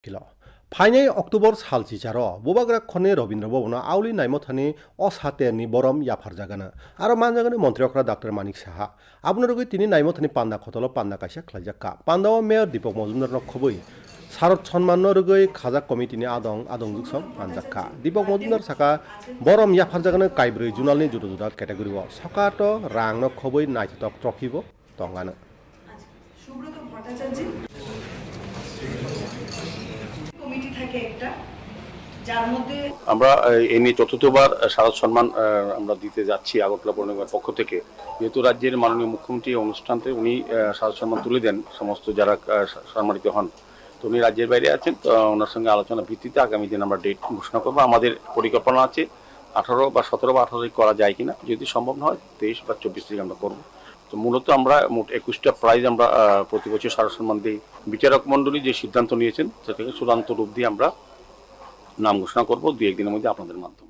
Kilo. Fainai Oktober salsi charo bobagra khone Robindra Bhavana auli naimothani অসাতেরনি বরম ইয়াফার জাগানা আর মানজাগানি মন্ত্রী অকরা doctor Manik Saha আপনারগৈ তিনি নাইমথনি পান্না খতল পান্না কাইসা খ্লাইজাক্কা পান্দাও mayor Dipak Majumdar নখবই সারত সম্মান রগৈ খাজা কমিটিনি আদং জুকসম আনজাক্কা দীপক মজুমদার সাকা বরম ইয়াফার জাগানা কাইব্রৈ জুনালনি জুদা জুদা category সকাত রাং নখবই নাইথক ট্রফিব তঙ্গানো Subrata Bhattacharya committee থাকে একটা যার মধ্যে আমরা এই নিয়ে চতুর্থবার শারদ সম্মান আমরা দিতে যাচ্ছি আগরতলা পৌর নিগমের পক্ষ থেকে যেহেতু রাজ্যের মাননীয় মুখ্যমন্ত্রী অনুষ্ঠানতে উনি শারদ সম্মান তুলে দেন সমস্ত যারা সম্মানিত হন তো উনি রাজ্যের বাইরে আছেন তো ওনার সঙ্গে আলোচনা ভিত্তিতে আগামী দিন আমরা ডেট ঘোষণা করবো আমাদের পরিকল্পনা আছে 18 বা 17 বা 18 করা যায় কিনা যদি সম্ভব না হয় 23 বা 24 তারিখ আমরা করবো তো মূলত আমরা মোট 21টা প্রাইজ আমরা প্রতি বছর শারদ সম্মান দিই বিচারক মণ্ডলী যে সিদ্ধান্ত নিয়েছেন সেটাকে চূড়ান্ত রূপ দিয়ে আমরা নাম ঘোষণা করবো 2-1 দিনের মধ্যে আপনাদের মাধ্যমে।